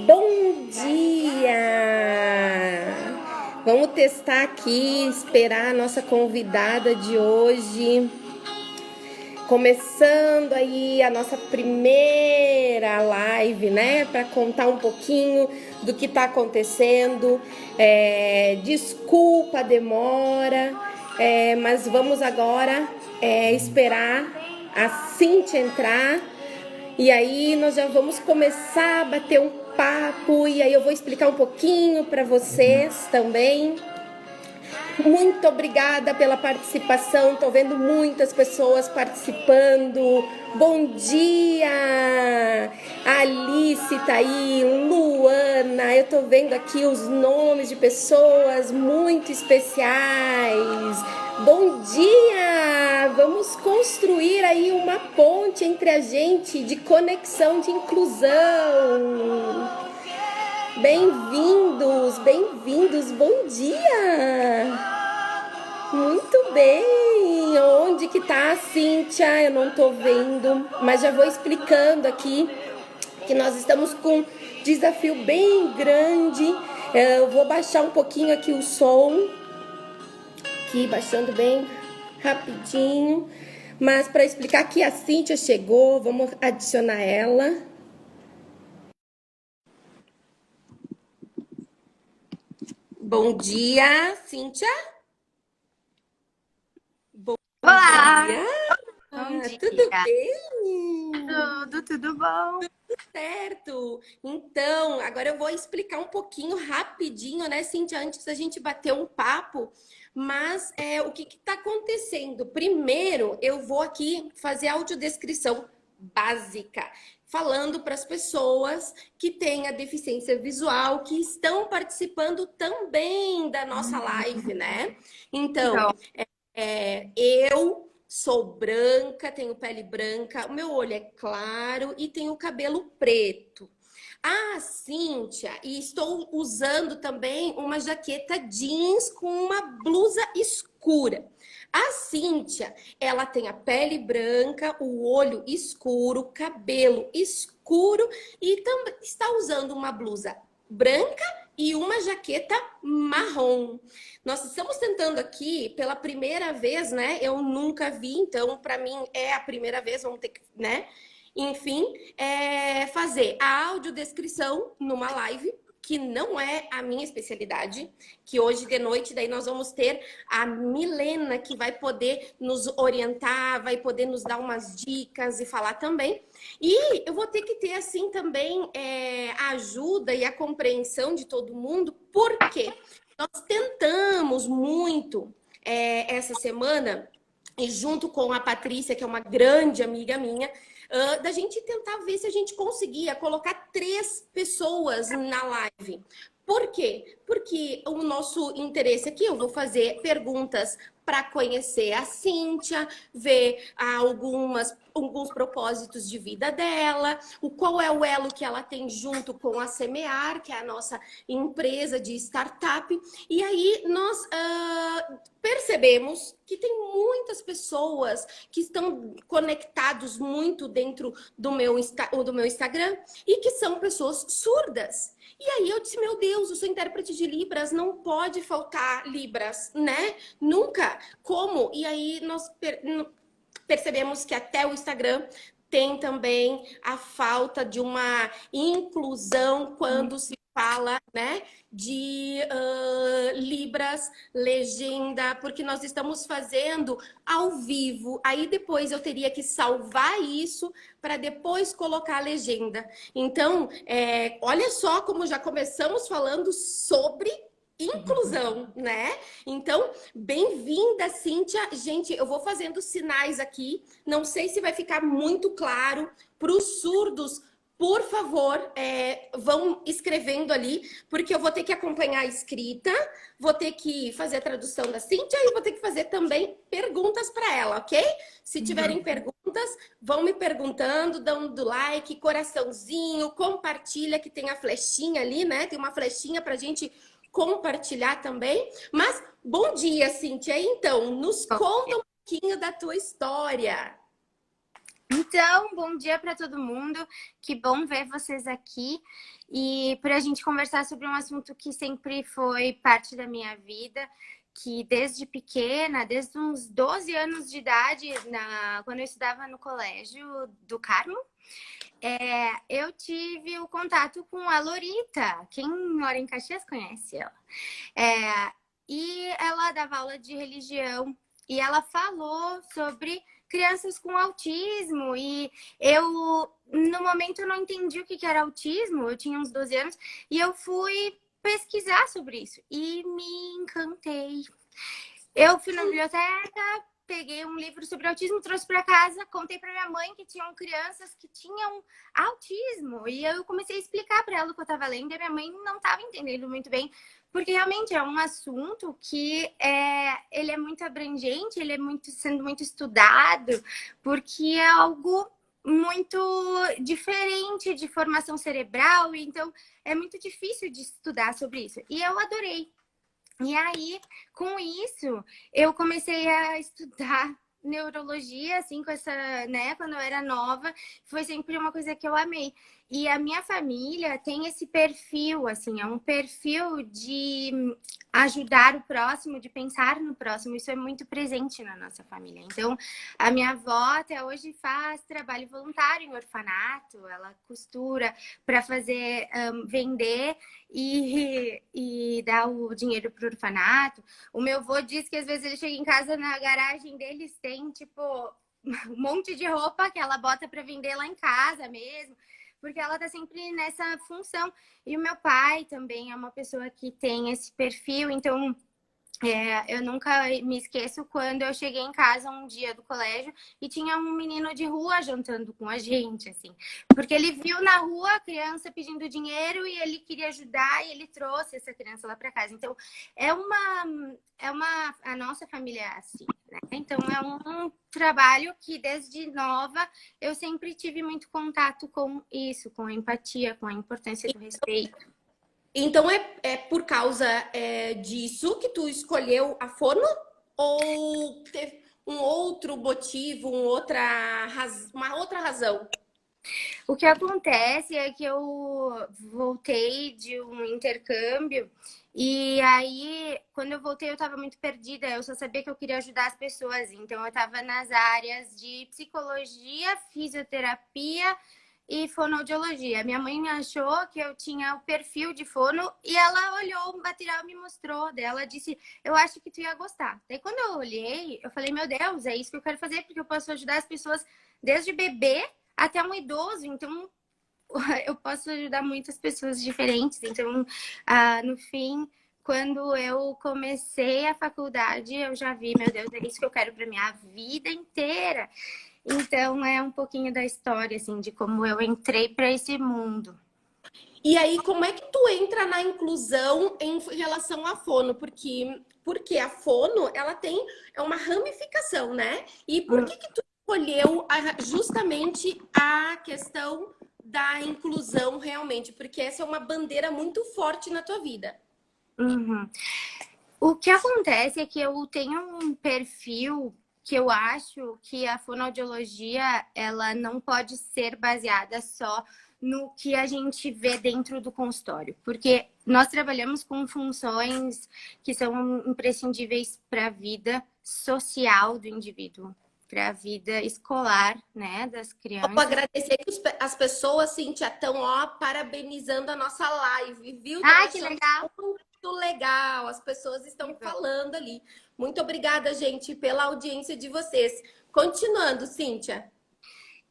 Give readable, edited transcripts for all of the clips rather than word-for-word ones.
Bom dia! Vamos testar aqui, esperar a nossa convidada de hoje. Começando aí a nossa primeira live, né? Para contar um pouquinho do que está acontecendo. Desculpa a demora, mas vamos agora esperar a Cíntia entrar. E aí nós já vamos começar a bater um papo. E aí eu vou explicar um pouquinho para vocês também. Muito obrigada pela participação, estou vendo muitas pessoas participando. Bom dia! Alice tá aí, Luana, eu estou vendo aqui os nomes de pessoas muito especiais. Bom dia! Vamos construir aí uma ponte entre a gente de conexão, de inclusão. Bem-vindos, bem-vindos, bom dia! Muito bem! Onde que tá a Cíntia? Eu não tô vendo, mas já vou explicando aqui que nós estamos com um desafio bem grande. Eu vou baixar um pouquinho aqui o som, aqui baixando bem rapidinho, mas para explicar que a Cíntia chegou, vamos adicionar ela. Bom dia, Cíntia. Bom Olá! dia. Bom dia. Tudo bem? Tudo bom? Tudo certo. Então, agora eu vou explicar um pouquinho rapidinho, né, Cíntia, antes da gente bater um papo. Mas o que está acontecendo? Primeiro, eu vou aqui fazer a audiodescrição básica, falando para as pessoas que têm a deficiência visual, que estão participando também da nossa live, né? Então, eu sou branca, tenho pele branca, o meu olho é claro e tenho cabelo preto. A Cíntia, e estou usando também uma jaqueta jeans com uma blusa escura. A Cíntia, ela tem a pele branca, o olho escuro, cabelo escuro e também está usando uma blusa branca e uma jaqueta marrom. Nós estamos tentando aqui pela primeira vez, né? Eu nunca vi, então para mim é a primeira vez, vamos ter que, né? Enfim, fazer a audiodescrição numa live, que não é a minha especialidade, que hoje de noite daí nós vamos ter a Milena, que vai poder nos orientar, vai poder nos dar umas dicas e falar também. E eu vou ter que ter, assim, também a ajuda e a compreensão de todo mundo, porque nós tentamos muito essa semana, e junto com a Patrícia, que é uma grande amiga minha, da gente tentar ver se a gente conseguia colocar 3 pessoas na live. Por quê? Porque o nosso interesse aqui, eu vou fazer perguntas para conhecer a Cíntia, ver alguns propósitos de vida dela, qual é o elo que ela tem junto com a Semear, que é a nossa empresa de startup. E aí nós percebemos que tem muitas pessoas que estão conectados muito dentro do meu Instagram e que são pessoas surdas. E aí eu disse, meu Deus, eu sou intérprete de Libras, não pode faltar Libras, né? Nunca. Como? E aí nós percebemos que até o Instagram tem também a falta de uma inclusão quando se fala, né, de Libras, legenda, porque nós estamos fazendo ao vivo. Aí depois eu teria que salvar isso para depois colocar a legenda. Então, olha só como já começamos falando sobre inclusão, né? Então, bem-vinda, Cíntia. Gente, eu vou fazendo sinais aqui. Não sei se vai ficar muito claro para os surdos. Por favor, vão escrevendo ali, porque eu vou ter que acompanhar a escrita, vou ter que fazer a tradução da Cíntia e vou ter que fazer também perguntas para ela, ok? Se tiverem perguntas, vão me perguntando, dando like, coraçãozinho, compartilha, que tem a flechinha ali, né? Tem uma flechinha para a gente compartilhar também. Mas, bom dia, Cíntia. Então, nos conta um pouquinho da tua história. Então, bom dia para todo mundo. Que bom ver vocês aqui e para a gente conversar sobre um assunto que sempre foi parte da minha vida, que desde pequena, desde uns 12 anos de idade, quando eu estudava no Colégio do Carmo, eu tive o contato com a Lorita. Quem mora em Caxias conhece ela. E ela dava aula de religião e ela falou sobre crianças com autismo e eu, no momento, não entendi o que era autismo, eu tinha uns 12 anos e eu fui pesquisar sobre isso e me encantei. Eu fui na biblioteca, peguei um livro sobre autismo, trouxe para casa, contei para minha mãe que tinham crianças que tinham autismo. E eu comecei a explicar para ela o que eu estava lendo, e minha mãe não estava entendendo muito bem, porque realmente é um assunto que ele é muito abrangente, ele é sendo muito estudado, porque é algo muito diferente de formação cerebral, então é muito difícil de estudar sobre isso. E eu adorei. E aí, com isso, eu comecei a estudar neurologia, assim, com essa, né, quando eu era nova, foi sempre uma coisa que eu amei. E a minha família tem esse perfil, assim, é um perfil de ajudar o próximo, de pensar no próximo. Isso é muito presente na nossa família. Então, a minha avó até hoje faz trabalho voluntário em orfanato, ela costura para fazer, vender e dar o dinheiro pro orfanato. O meu avô diz que às vezes ele chega em casa, na garagem deles tem, tipo, um monte de roupa que ela bota para vender lá em casa mesmo, porque ela tá sempre nessa função. E o meu pai também é uma pessoa que tem esse perfil, então eu nunca me esqueço quando eu cheguei em casa um dia do colégio e tinha um menino de rua jantando com a gente, assim. Porque ele viu na rua a criança pedindo dinheiro e ele queria ajudar e ele trouxe essa criança lá para casa. Então, a nossa família é assim, né? Então, é um trabalho que desde nova eu sempre tive muito contato com isso, com a empatia, com a importância do respeito. Então é por causa disso que tu escolheu a fono? Ou teve um outro motivo, uma outra razão? O que acontece é que eu voltei de um intercâmbio e aí, quando eu voltei, eu estava muito perdida. Eu só sabia que eu queria ajudar as pessoas. Então, eu estava nas áreas de psicologia, fisioterapia e fonoaudiologia. Minha mãe achou que eu tinha o perfil de fono e ela olhou o material e me mostrou. Daí ela disse, eu acho que tu ia gostar. Daí, quando eu olhei, eu falei, meu Deus, é isso que eu quero fazer, porque eu posso ajudar as pessoas desde bebê até um idoso, então eu posso ajudar muitas pessoas diferentes. Então, no fim, quando eu comecei a faculdade, eu já vi, meu Deus, é isso que eu quero para minha vida inteira. Então, é um pouquinho da história, assim, de como eu entrei para esse mundo. E aí, como é que tu entra na inclusão em relação à fono? Porque a fono, ela tem uma ramificação, né? E por que tu escolheu justamente a questão da inclusão realmente? Porque essa é uma bandeira muito forte na tua vida. Uhum. O que acontece é que eu tenho um perfil que eu acho que a fonoaudiologia ela não pode ser baseada só no que a gente vê dentro do consultório, porque nós trabalhamos com funções que são imprescindíveis para a vida social do indivíduo, para a vida escolar, né, das Eu vou crianças. agradecer que as pessoas, Cíntia, estão parabenizando a nossa live, viu? Estão Ah, que achando legal! muito legal. As pessoas estão falando ali. Muito obrigada, gente, pela audiência de vocês. Continuando, Cíntia.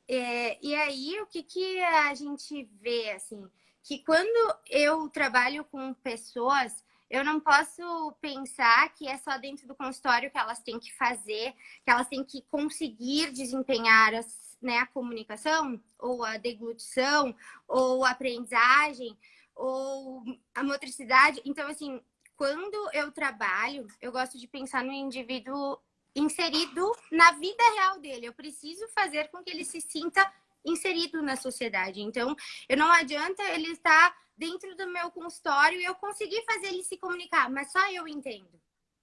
E aí, o que a gente vê, assim, que quando eu trabalho com pessoas, eu não posso pensar que é só dentro do consultório que elas têm que fazer, que elas têm que conseguir desempenhar né, a comunicação, ou a deglutição, ou a aprendizagem, ou a motricidade. Então, assim, quando eu trabalho, eu gosto de pensar no indivíduo inserido na vida real dele. Eu preciso fazer com que ele se sinta inserido na sociedade. Então, eu não adianta ele estar dentro do meu consultório e eu conseguir fazer ele se comunicar, mas só eu entendo.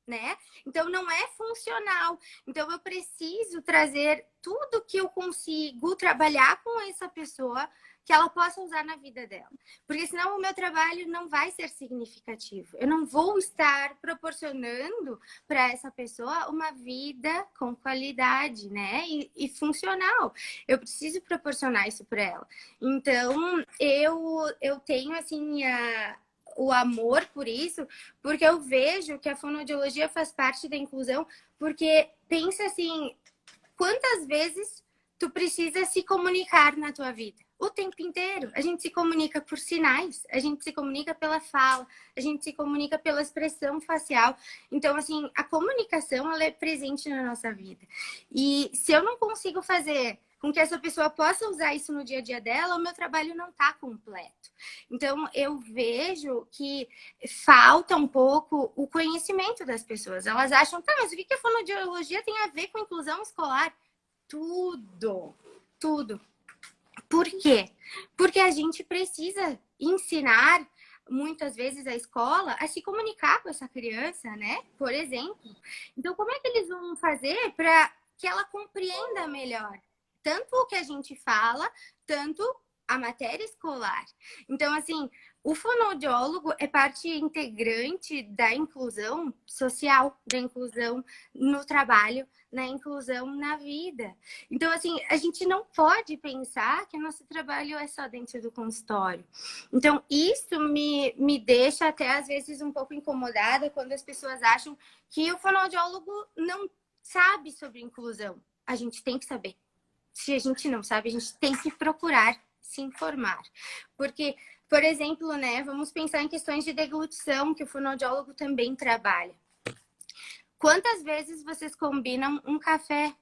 né? Então não é funcional. Então eu preciso trazer tudo que eu consigo trabalhar com essa pessoa que ela possa usar na vida dela. Porque senão o meu trabalho não vai ser significativo. Eu não vou estar proporcionando para essa pessoa uma vida com qualidade, né? E funcional. Eu preciso proporcionar isso para ela. Então, eu tenho, assim, o amor por isso, porque eu vejo que a fonoaudiologia faz parte da inclusão, porque pensa assim, quantas vezes tu precisa se comunicar na tua vida? O tempo inteiro. A gente se comunica por sinais, a gente se comunica pela fala, a gente se comunica pela expressão facial. Então, assim, a comunicação, ela é presente na nossa vida. E se eu não consigo fazer com que essa pessoa possa usar isso no dia a dia dela, o meu trabalho não está completo. Então, eu vejo que falta um pouco o conhecimento das pessoas. Elas acham, tá, mas o que a fonoaudiologia tem a ver com inclusão escolar? Tudo, tudo. Por quê? Porque a gente precisa ensinar muitas vezes a escola a se comunicar com essa criança, né? Por exemplo. Então, como é que eles vão fazer para que ela compreenda melhor tanto o que a gente fala, tanto a matéria escolar? Então, assim, o fonoaudiólogo é parte integrante da inclusão social, da inclusão no trabalho, na inclusão na vida. Então, assim, a gente não pode pensar que o nosso trabalho é só dentro do consultório. Então, isso me deixa até, às vezes, um pouco incomodada quando as pessoas acham que o fonoaudiólogo não sabe sobre inclusão. A gente tem que saber. Se a gente não sabe, a gente tem que procurar se informar. Porque, por exemplo, né, vamos pensar em questões de deglutição, que o fonoaudiólogo também trabalha. Quantas vezes vocês combinam um café,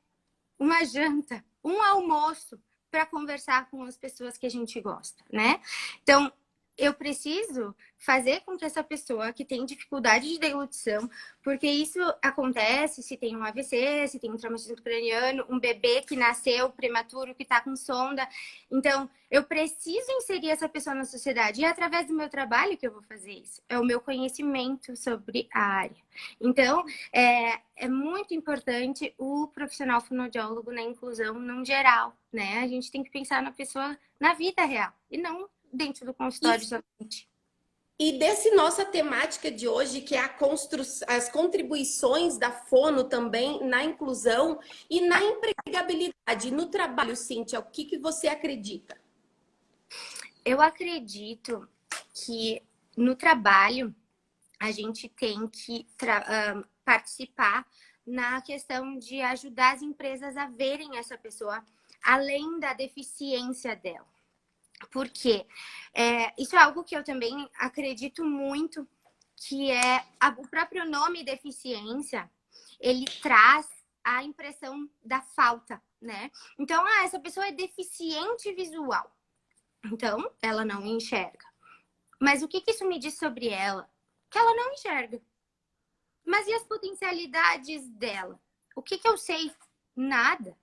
uma janta, um almoço para conversar com as pessoas que a gente gosta, né? Então, eu preciso fazer com que essa pessoa que tem dificuldade de deglutição, porque isso acontece se tem um AVC, se tem um traumatismo craniano, um bebê que nasceu prematuro, que está com sonda. Então, eu preciso inserir essa pessoa na sociedade. E é através do meu trabalho que eu vou fazer isso. É o meu conhecimento sobre a área. Então, é muito importante o profissional fonoaudiólogo na inclusão no geral, né? A gente tem que pensar na pessoa na vida real e não dentro do consultório somente. E desse nossa temática de hoje, que é as contribuições da fono também na inclusão e na empregabilidade no trabalho, Cíntia, o que você acredita? Eu acredito que no trabalho a gente tem que participar na questão de ajudar as empresas a verem essa pessoa além da deficiência dela. Por quê? Isso é algo que eu também acredito muito, que é o próprio nome deficiência, ele traz a impressão da falta, né? Então, essa pessoa é deficiente visual. Então, ela não enxerga. Mas o que isso me diz sobre ela? Que ela não enxerga. Mas e as potencialidades dela? O que eu sei? Nada.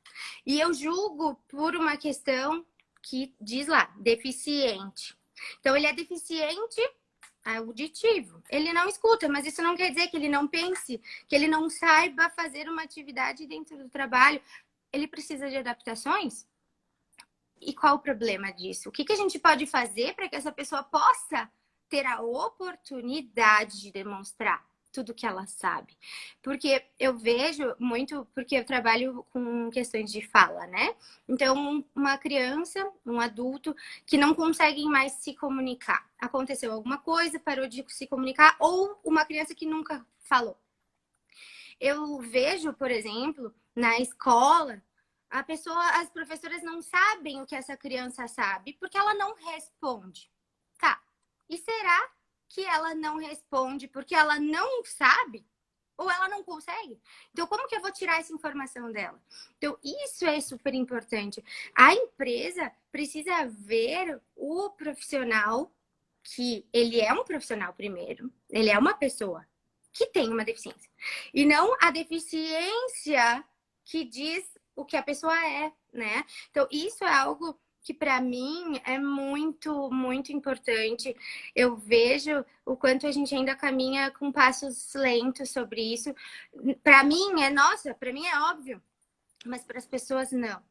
E eu julgo por uma questão que diz lá, deficiente. Então, ele é deficiente auditivo. Ele não escuta, mas isso não quer dizer que ele não pense, que ele não saiba fazer uma atividade dentro do trabalho. Ele precisa de adaptações? E qual o problema disso? O que a gente pode fazer para que essa pessoa possa ter a oportunidade de demonstrar tudo que ela sabe? Porque eu vejo muito, porque eu trabalho com questões de fala, né? Então, uma criança, um adulto que não conseguem mais se comunicar. Aconteceu alguma coisa, parou de se comunicar, ou uma criança que nunca falou. Eu vejo, por exemplo, na escola, as professoras não sabem o que essa criança sabe, porque ela não responde. Tá. E será que ela não responde porque ela não sabe? Ou ela não consegue? Então, como que eu vou tirar essa informação dela? Então, isso é super importante. A empresa precisa ver o profissional, que ele é um profissional primeiro, ele é uma pessoa que tem uma deficiência. E não a deficiência que diz o que a pessoa é, né? Então, isso é algo que para mim é muito, muito importante. Eu vejo o quanto a gente ainda caminha com passos lentos sobre isso. Para mim nossa, para mim é óbvio, mas para as pessoas não.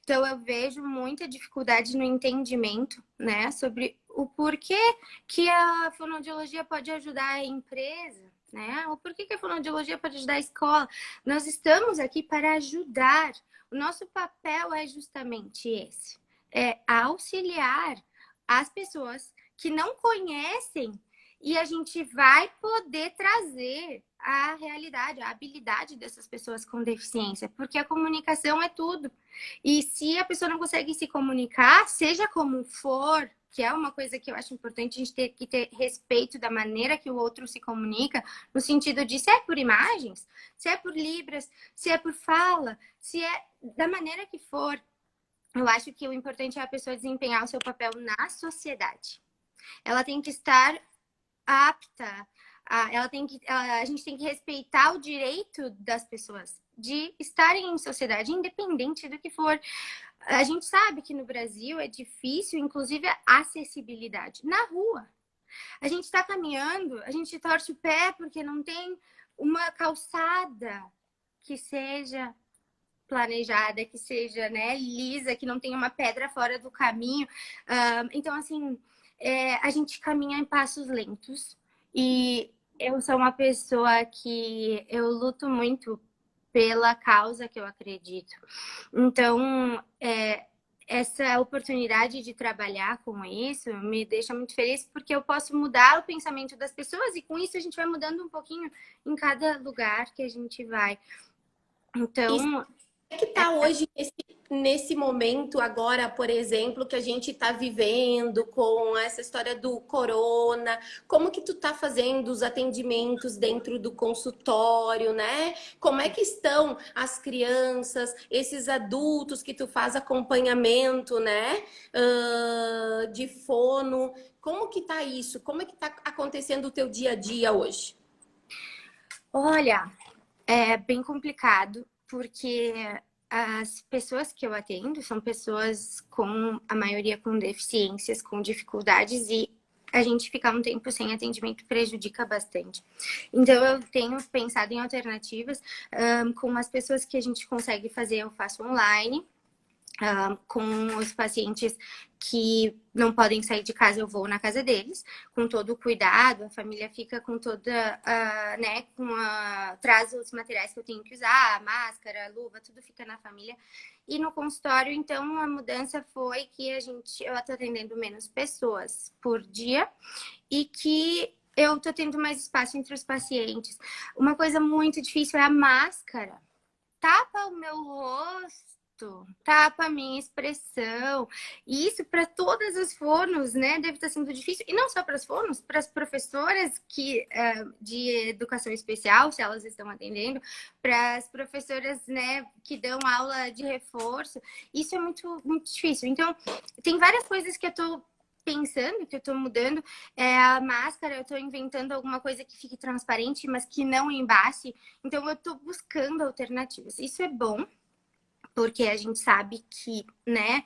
Então eu vejo muita dificuldade no entendimento, né, sobre o porquê que a fonoaudiologia pode ajudar a empresa, né? O porquê que a fonoaudiologia pode ajudar a escola. Nós estamos aqui para ajudar. O nosso papel é justamente esse, é auxiliar as pessoas que não conhecem e a gente vai poder trazer a realidade, a habilidade dessas pessoas com deficiência, porque a comunicação é tudo. E se a pessoa não consegue se comunicar, seja como for, que é uma coisa que eu acho importante, a gente ter que ter respeito da maneira que o outro se comunica, no sentido de se é por imagens, se é por libras, se é por fala, se é da maneira que for. Eu acho que o importante é a pessoa desempenhar o seu papel na sociedade. Ela tem que estar apta, a gente tem que respeitar o direito das pessoas de estarem em sociedade, independente do que for. A gente sabe que no Brasil é difícil, inclusive, a acessibilidade na rua. A gente está caminhando, a gente torce o pé porque não tem uma calçada que seja planejada, que seja, né, lisa, que não tenha uma pedra fora do caminho. Então, assim, a gente caminha em passos lentos. E eu sou uma pessoa que eu luto muito pela causa que eu acredito. Então, essa oportunidade de trabalhar com isso me deixa muito feliz, porque eu posso mudar o pensamento das pessoas e com isso a gente vai mudando um pouquinho em cada lugar que a gente vai. Então, É que tá hoje nesse momento agora, por exemplo, que a gente está vivendo com essa história do corona, como que tu tá fazendo os atendimentos dentro do consultório, né? Como é que estão as crianças, esses adultos que tu faz acompanhamento, né? De fono, como que tá isso? Como é que tá acontecendo o teu dia a dia hoje? olha, é bem complicado, porque as pessoas que eu atendo são pessoas com, a maioria com deficiências, com dificuldades, e a gente ficar um tempo sem atendimento prejudica bastante. Então, eu tenho pensado em alternativas. Com as pessoas que a gente consegue fazer, eu faço online. Com os pacientes que não podem sair de casa, eu vou na casa deles, com todo o cuidado, a família fica com toda, né, traz os materiais que eu tenho que usar, a máscara, a luva, tudo fica na família. E no consultório, então, a mudança foi que eu tô atendendo menos pessoas por dia e que eu tô tendo mais espaço entre os pacientes. Uma coisa muito difícil é a máscara. Tapa o meu rosto, tapa a minha expressão. E isso para todas as fonos, né? Deve estar sendo difícil. E não só para as fonos, para as professoras de educação especial, se elas estão atendendo, para as professoras, né, que dão aula de reforço. Isso é muito, muito difícil. Então, tem várias coisas que eu estou pensando, que eu tô mudando. A máscara, eu tô inventando alguma coisa que fique transparente, mas que não embace. Então, eu tô buscando alternativas. Isso é bom, porque a gente sabe que, né,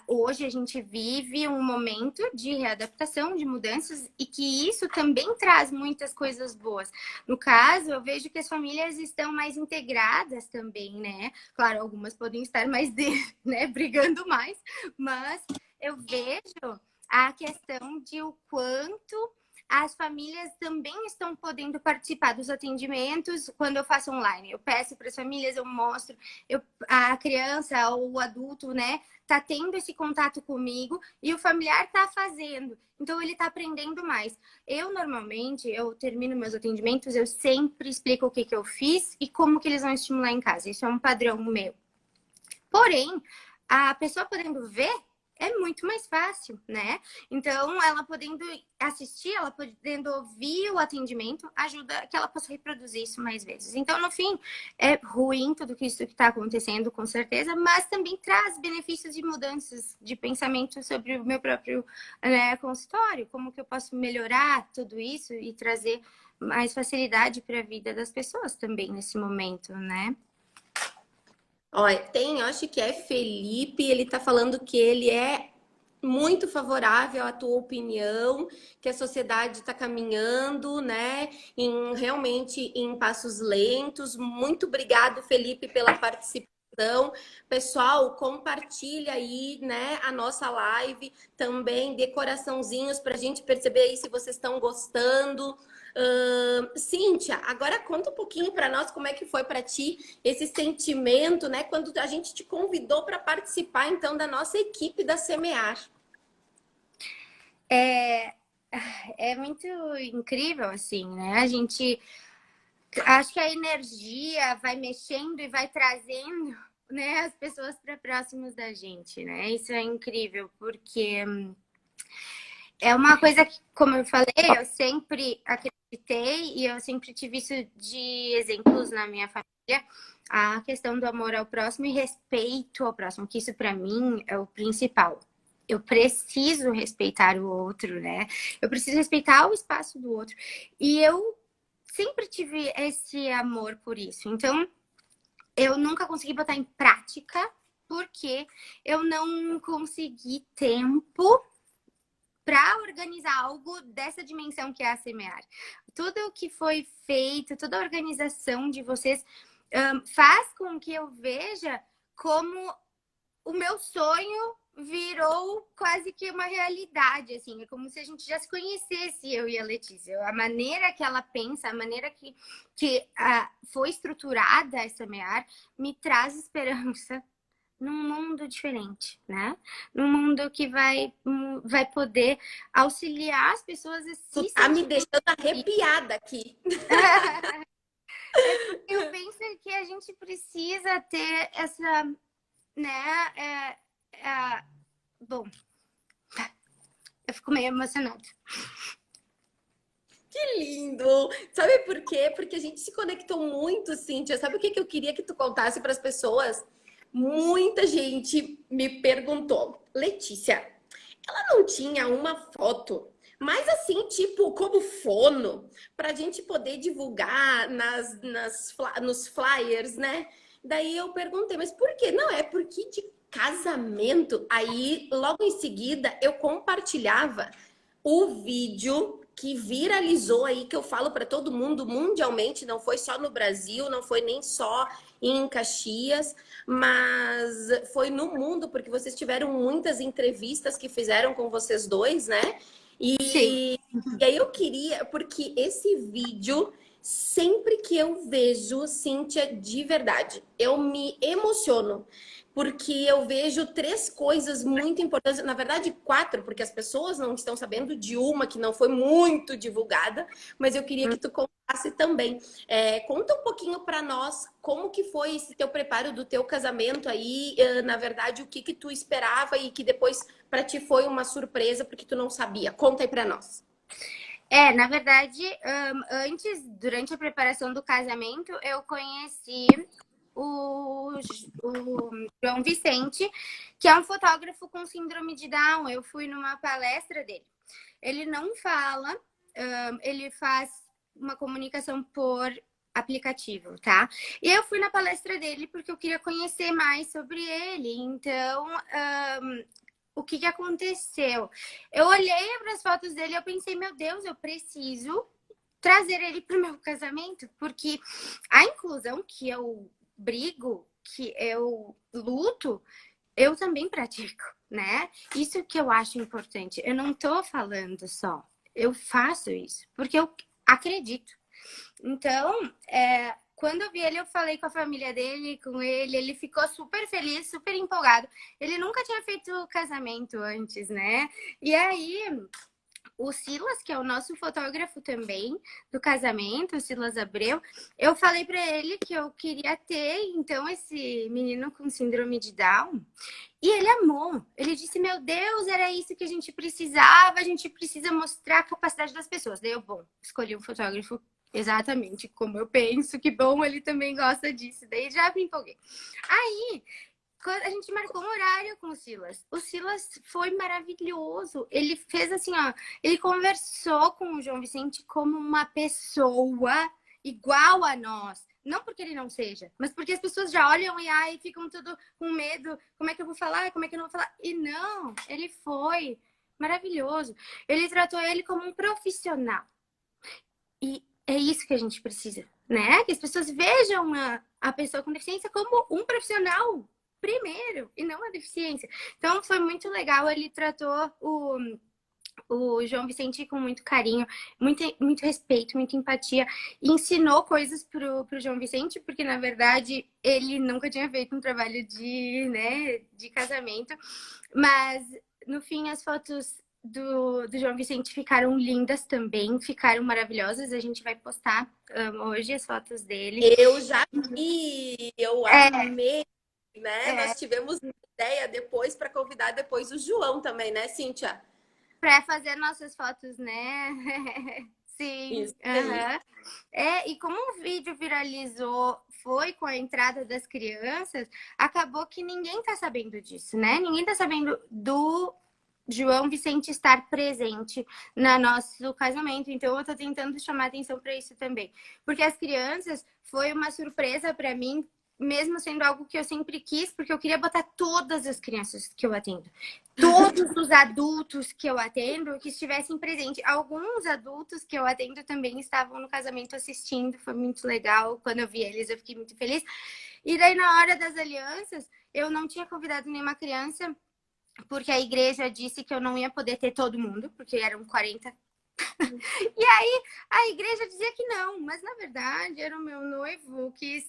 hoje a gente vive um momento de readaptação, de mudanças, e que isso também traz muitas coisas boas. No caso, eu vejo que as famílias estão mais integradas também, né? Claro, algumas podem estar mais, né, brigando mais, mas eu vejo a questão de o quanto as famílias também estão podendo participar dos atendimentos quando eu faço online. Eu peço para as famílias, eu mostro, a criança ou o adulto, né, tá tendo esse contato comigo e o familiar tá fazendo. Então ele tá aprendendo mais. Normalmente, eu termino meus atendimentos, eu sempre explico o que eu fiz e como que eles vão estimular em casa. Isso é um padrão meu. Porém, a pessoa podendo ver é muito mais fácil, né? Então, ela podendo assistir, ela podendo ouvir o atendimento, ajuda que ela possa reproduzir isso mais vezes. Então, no fim, é ruim tudo isso que está acontecendo, com certeza, mas também traz benefícios e mudanças de pensamento sobre o meu próprio, né, consultório, como que eu posso melhorar tudo isso e trazer mais facilidade para a vida das pessoas também nesse momento, né? Olha, tem, acho que é Felipe, ele tá falando que ele é muito favorável à tua opinião, que a sociedade está caminhando, né, realmente em passos lentos. Muito obrigado, Felipe, pela participação. Pessoal, compartilha aí, né, a nossa live também, dê coraçãozinhos para a gente perceber aí se vocês estão gostando. Cíntia, agora conta um pouquinho para nós como é que foi para ti esse sentimento, né, quando a gente te convidou para participar então da nossa equipe da Semear. É, é muito incrível, assim, né? A gente acho que a energia vai mexendo e vai trazendo, né, as pessoas para próximos da gente, né? Isso é incrível, porque é uma coisa que, como eu falei, eu sempre acreditei e eu sempre tive isso de exemplos na minha família, a questão do amor ao próximo e respeito ao próximo, que isso para mim é o principal. Eu preciso respeitar o outro, né? Eu preciso respeitar o espaço do outro. E eu sempre tive esse amor por isso. Então, eu nunca consegui botar em prática porque eu não consegui tempo para organizar algo dessa dimensão que é a Semear. Tudo o que foi feito, toda a organização de vocês faz com que eu veja como o meu sonho virou quase que uma realidade, assim, é como se a gente já se conhecesse, eu e a Letícia. A maneira que ela pensa, a maneira que foi estruturada essa Semear me traz esperança num mundo diferente, né? Num mundo que vai poder auxiliar as pessoas a Tu se tá me sentirem. deixando arrepiada aqui. Eu penso que a gente precisa ter essa, né? Bom, eu fico meio emocionada. Que lindo! Sabe por quê? Porque a gente se conectou muito, Cíntia. Sabe o que eu queria que tu contasse para as pessoas? Muita gente me perguntou, Letícia, ela não tinha uma foto, mas assim, tipo, como fono, para a gente poder divulgar nos flyers, né? Daí eu perguntei, mas por quê? Não, é porque de casamento. Aí, logo em seguida, eu compartilhava o vídeo que viralizou aí, que eu falo para todo mundo mundialmente, não foi só no Brasil, não foi nem só em Caxias, mas foi no mundo, porque vocês tiveram muitas entrevistas que fizeram com vocês dois, né? Sim. E aí eu queria, porque esse vídeo, sempre que eu vejo, Cíntia, de verdade, eu me emociono. Porque eu vejo três coisas muito importantes, na verdade, quatro, porque as pessoas não estão sabendo de uma que não foi muito divulgada, mas eu queria que tu contasse também. Conta um pouquinho para nós como que foi esse teu preparo do teu casamento aí, na verdade, o que que tu esperava e que depois para ti foi uma surpresa porque tu não sabia. Conta aí para nós. Na verdade, antes, durante a preparação do casamento, eu conheci o João Vicente, que é um fotógrafo com síndrome de Down. Eu fui numa palestra dele. Ele não fala, ele faz uma comunicação por aplicativo, tá? E eu fui na palestra dele porque eu queria conhecer mais sobre ele. Então, o que aconteceu? Eu olhei para as fotos dele e eu pensei, meu Deus, eu preciso trazer ele para o meu casamento, porque a inclusão que eu brigo, que eu luto, eu também pratico, né? Isso que eu acho importante. Eu não tô falando só, eu faço isso, porque eu acredito. Então, quando eu vi ele, eu falei com a família dele, com ele ficou super feliz, super empolgado. Ele nunca tinha feito casamento antes, né? E aí, o Silas, que é o nosso fotógrafo também do casamento, o Silas Abreu, eu falei para ele que eu queria ter, então, esse menino com síndrome de Down. E ele amou. Ele disse: meu Deus, era isso que a gente precisava, a gente precisa mostrar a capacidade das pessoas. Daí eu, bom, escolhi um fotógrafo exatamente como eu penso, que bom, ele também gosta disso. Daí já me empolguei. Aí, a gente marcou um horário com o Silas. O Silas foi maravilhoso. Ele fez assim, ó, ele conversou com o João Vicente como uma pessoa igual a nós. Não porque ele não seja, mas porque as pessoas já olham e ai, ficam tudo com medo. Como é que eu vou falar? Como é que eu não vou falar? E não, ele foi maravilhoso. Ele tratou ele como um profissional. E é isso que a gente precisa, né? Que as pessoas vejam a pessoa com deficiência como um profissional primeiro, e não a deficiência. Então, foi muito legal. Ele tratou o João Vicente com muito carinho, muito respeito, muita empatia. E ensinou coisas pro João Vicente, porque, na verdade, ele nunca tinha feito um trabalho de casamento. Mas, no fim, as fotos do João Vicente ficaram lindas também, ficaram maravilhosas. A gente vai postar hoje as fotos dele. Eu já vi, eu amei, né? Nós tivemos uma ideia depois para convidar depois o João também, né, Cíntia? Para fazer nossas fotos, né? Sim. Isso aí. E como o vídeo viralizou, foi com a entrada das crianças, acabou que ninguém tá sabendo disso, né? Ninguém tá sabendo do João Vicente estar presente no nosso casamento. Então, eu tô tentando chamar atenção para isso também. Porque as crianças foi uma surpresa para mim, mesmo sendo algo que eu sempre quis, porque eu queria botar todas as crianças que eu atendo. Todos os adultos que eu atendo que estivessem presentes. Alguns adultos que eu atendo também estavam no casamento assistindo. Foi muito legal. Quando eu vi eles, eu fiquei muito feliz. E daí, na hora das alianças, eu não tinha convidado nenhuma criança, porque a igreja disse que eu não ia poder ter todo mundo, porque eram 40. E aí a igreja dizia que não, mas na verdade era o meu noivo que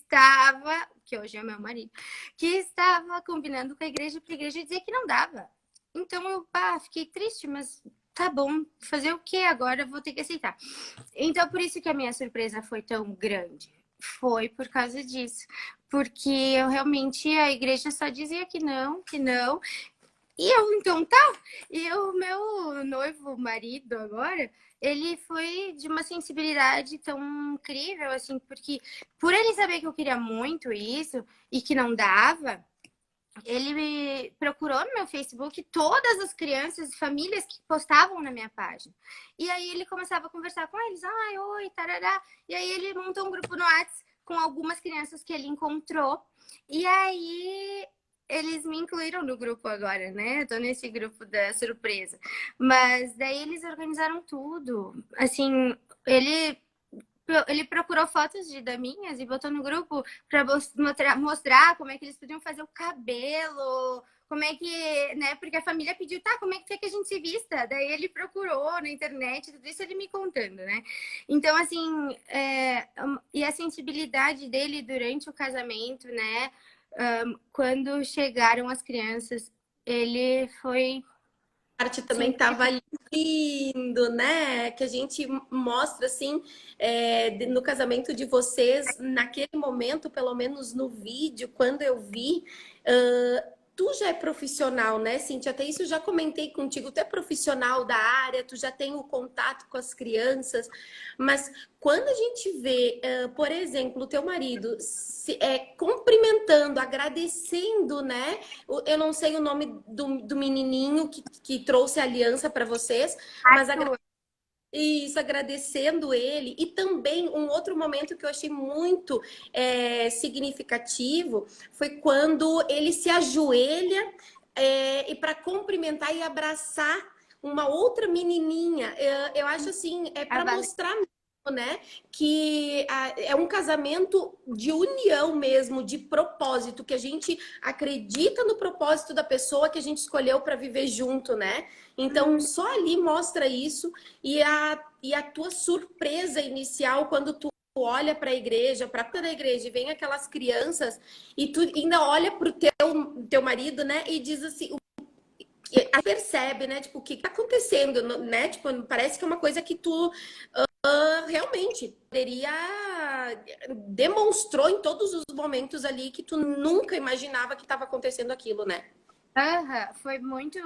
hoje é meu marido, que estava combinando com a igreja, para a igreja dizer que não dava. Então eu fiquei triste, mas tá bom, fazer o que agora? Vou ter que aceitar. Então por isso que a minha surpresa foi tão grande. Foi por causa disso. Porque eu realmente, a igreja só dizia que não, que não. E eu, então, tá. E o meu noivo, marido agora, ele foi de uma sensibilidade tão incrível, assim, porque por ele saber que eu queria muito isso e que não dava, ele me procurou no meu Facebook todas as crianças e famílias que postavam na minha página. E aí ele começava a conversar com eles. Ai, oi, tarará. E aí ele montou um grupo no WhatsApp com algumas crianças que ele encontrou. E aí eles me incluíram no grupo agora, né? Eu tô nesse grupo da surpresa. Mas daí eles organizaram tudo. Assim, ele procurou fotos de daminhas e botou no grupo para mostrar como é que eles podiam fazer o cabelo, como é que, né? Porque a família pediu, tá, como é que quer que a gente se vista? Daí ele procurou na internet, tudo isso ele me contando, né? Então, assim, e a sensibilidade dele durante o casamento, né? Quando chegaram as crianças, ele foi Parte também estava lindo, né? Que a gente mostra assim no casamento de vocês, naquele momento, pelo menos no vídeo, quando eu vi. Tu já é profissional, né, Cintia? Até isso eu já comentei contigo. Tu é profissional da área, tu já tem o contato com as crianças, mas quando a gente vê, por exemplo, o teu marido cumprimentando, agradecendo, né? Eu não sei o nome do menininho que trouxe a aliança para vocês, mas isso, agradecendo ele. E também um outro momento que eu achei muito significativo foi quando ele se ajoelha e para cumprimentar e abraçar uma outra menininha. Eu acho assim, para mostrar, né, que é um casamento de união mesmo, de propósito, que a gente acredita no propósito da pessoa que a gente escolheu para viver junto, né? Então, só ali mostra isso e a tua surpresa inicial quando tu olha para a igreja, para a igreja e vem aquelas crianças e tu ainda olha para o teu marido, né, e diz assim, percebe, né, tipo, o que tá acontecendo, né? Tipo, parece que é uma coisa que tu realmente poderia demonstrou em todos os momentos ali que tu nunca imaginava que estava acontecendo aquilo, né? Foi muito.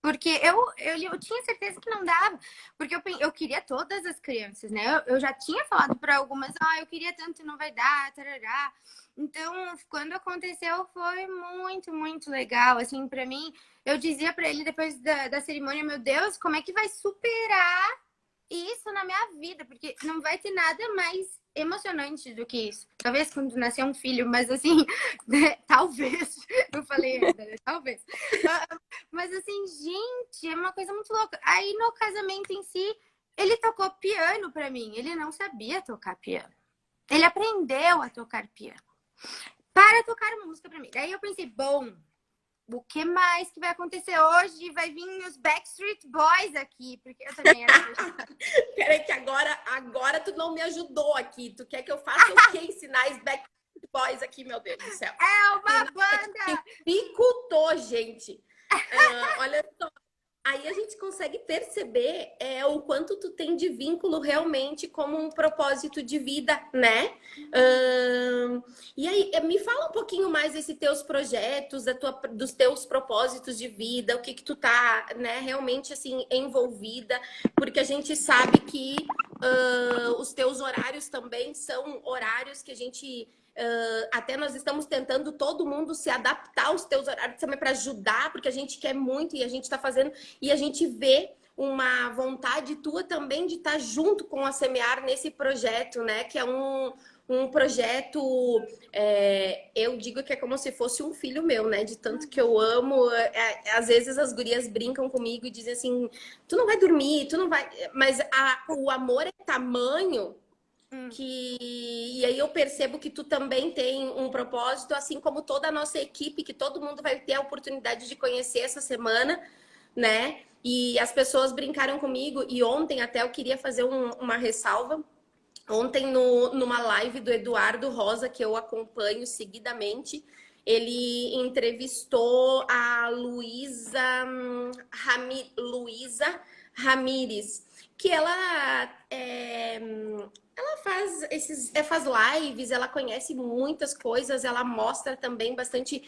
Porque eu tinha certeza que não dava. Porque eu queria todas as crianças, né? Eu já tinha falado para algumas, eu queria tanto, não vai dar, tarará. Então, quando aconteceu, foi muito, muito legal. Assim, para mim, eu dizia para ele depois da cerimônia, meu Deus, como é que vai superar isso na minha vida, porque não vai ter nada mais emocionante do que isso. Talvez quando nascer um filho, mas assim, né, talvez. Eu falei ainda, né? Talvez. Mas assim, gente, é uma coisa muito louca. Aí no casamento em si, ele tocou piano pra mim. Ele não sabia tocar piano. Ele aprendeu a tocar piano para tocar música pra mim. Daí eu pensei, bom, o que mais que vai acontecer hoje? Vai vir os Backstreet Boys aqui, porque eu também era. Peraí que agora tu não me ajudou aqui. Tu quer que eu faça o quê? Ensinar os Backstreet Boys aqui, meu Deus do céu. É uma banda! Dificultou, gente. Olha só. Aí a gente consegue perceber o quanto tu tem de vínculo realmente como um propósito de vida, né? E aí, me fala um pouquinho mais desses teus projetos, dos teus propósitos de vida, o que que tu tá, né, realmente assim envolvida, porque a gente sabe que os teus horários também são horários que a gente até nós estamos tentando todo mundo se adaptar aos teus horários também para ajudar, porque a gente quer muito e a gente está fazendo e a gente vê uma vontade tua também de estar junto com a Semear nesse projeto, né? Que é um projeto, eu digo que é como se fosse um filho meu, né? De tanto que eu amo. Às vezes as gurias brincam comigo e dizem assim: tu não vai dormir, tu não vai. Mas o amor é tamanho e aí eu percebo que tu também tem um propósito, assim como toda a nossa equipe, que todo mundo vai ter a oportunidade de conhecer essa semana, né? E as pessoas brincaram comigo, e ontem até eu queria fazer uma ressalva. Ontem, numa live do Eduardo Rosa, que eu acompanho seguidamente, ele entrevistou a Luísa Ramires, que ela faz lives, ela conhece muitas coisas, ela mostra também bastante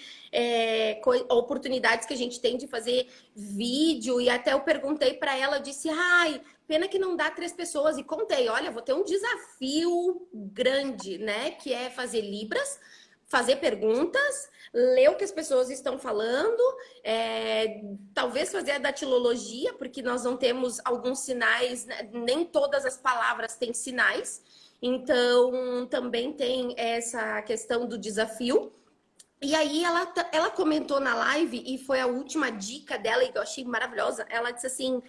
oportunidades que a gente tem de fazer vídeo. E até eu perguntei para ela, eu disse, ai, pena que não dá 3 pessoas. E contei, olha, vou ter um desafio grande, né? Que é fazer Libras, fazer perguntas, ler o que as pessoas estão falando, talvez fazer a datilologia, porque nós não temos alguns sinais, né? Nem todas as palavras têm sinais. Então, também tem essa questão do desafio. E aí, ela comentou na live, e foi a última dica dela, e eu achei maravilhosa. Ela disse assim: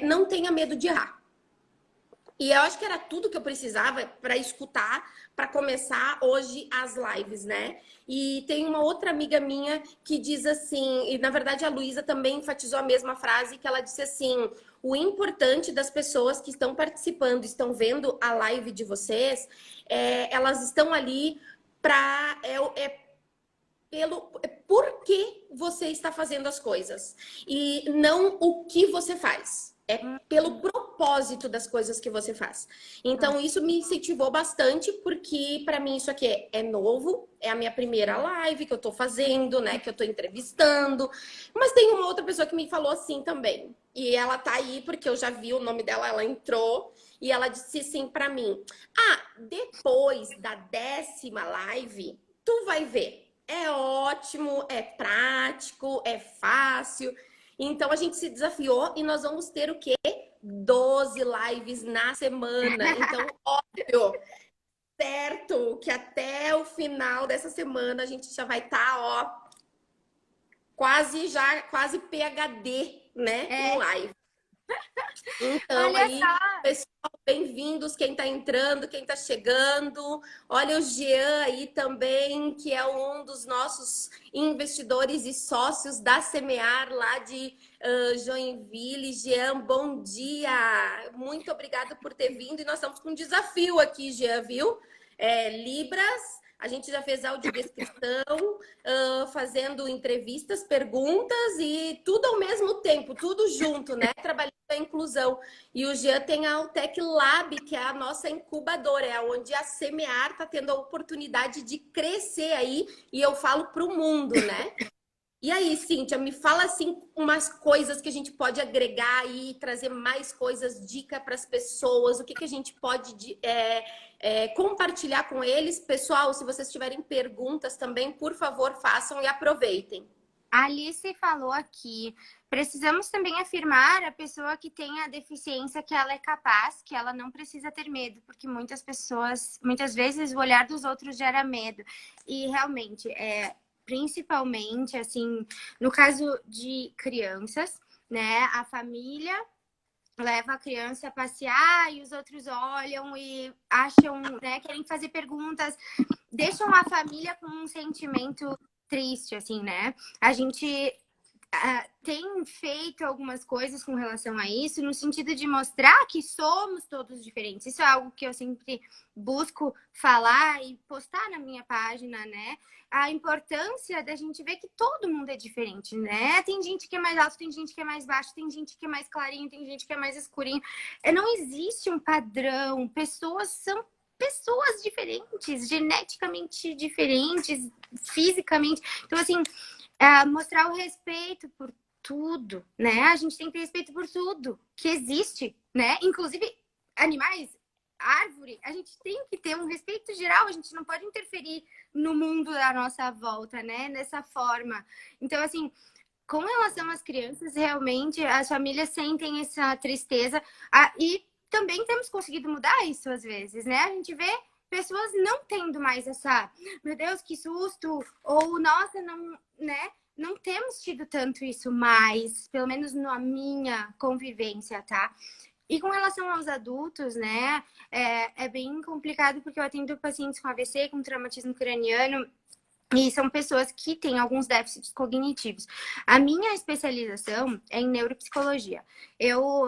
não tenha medo de errar. E eu acho que era tudo que eu precisava para escutar, para começar hoje as lives, né? E tem uma outra amiga minha que diz assim, e na verdade a Luísa também enfatizou a mesma frase, que ela disse assim: o importante das pessoas que estão participando, estão vendo a live de vocês, elas estão ali para pelo por que você está fazendo as coisas e não o que você faz. É pelo propósito das coisas que você faz. Então, isso me incentivou bastante, porque para mim isso aqui é novo, é a minha primeira live que eu tô fazendo, né? Que eu tô entrevistando. Mas tem uma outra pessoa que me falou assim também. E ela tá aí porque eu já vi o nome dela, ela entrou e ela disse assim para mim: ah, depois da 10ª live, tu vai ver. É ótimo, é prático, é fácil. Então a gente se desafiou e nós vamos ter o quê? 12 lives na semana. Então, óbvio, certo que até o final dessa semana a gente já vai estar, ó, quase PhD, né? Em live. Então, Olha aí, só! pessoal, bem-vindos, quem tá entrando, quem tá chegando. Olha o Jean aí também, que é um dos nossos investidores e sócios da Semear, lá de Joinville. Jean, bom dia! Muito obrigada por ter vindo. E nós estamos com um desafio aqui, Jean, viu? Libras. A gente já fez audiodescrição, fazendo entrevistas, perguntas e tudo ao mesmo tempo, tudo junto, né? Trabalhando a inclusão. E o Jean tem a Altec Lab, que é a nossa incubadora, é onde a Semear está tendo a oportunidade de crescer aí, e eu falo para o mundo, né? E aí, Cíntia, me fala assim umas coisas que a gente pode agregar e trazer mais coisas, dica para as pessoas, o que, que a gente pode compartilhar com eles. Pessoal, se vocês tiverem perguntas também, por favor, façam e aproveitem. A Alice falou aqui precisamos também afirmar a pessoa que tem a deficiência que ela é capaz, que ela não precisa ter medo, porque muitas vezes o olhar dos outros gera medo. E realmente, principalmente, assim, no caso de crianças, né, a família leva a criança a passear e os outros olham e acham, né, querem fazer perguntas, deixam a família com um sentimento triste, assim, né? A gente tem feito algumas coisas com relação a isso, no sentido de mostrar que somos todos diferentes. Isso é algo que eu sempre busco falar e postar na minha página, né? A importância da gente ver que todo mundo é diferente, né? Tem gente que é mais alto, tem gente que é mais baixo, tem gente que é mais clarinho, tem gente que é mais escurinho. Não existe um padrão. Pessoas são pessoas diferentes, geneticamente diferentes, fisicamente. Então, assim, mostrar o respeito por tudo, né? A gente tem que ter respeito por tudo que existe, né? Inclusive animais, árvore, a gente tem que ter um respeito geral, a gente não pode interferir no mundo da nossa volta, né? Dessa forma. Então, assim, com relação às crianças, realmente as famílias sentem essa tristeza e também temos conseguido mudar isso às vezes, né? A gente vê pessoas não tendo mais essa, meu Deus, que susto, ou nossa, não, né? Não temos tido tanto isso mais, pelo menos na minha convivência, tá? E com relação aos adultos, né? É bem complicado porque eu atendo pacientes com AVC, com traumatismo craniano, e são pessoas que têm alguns déficits cognitivos. A minha especialização é em neuropsicologia. Eu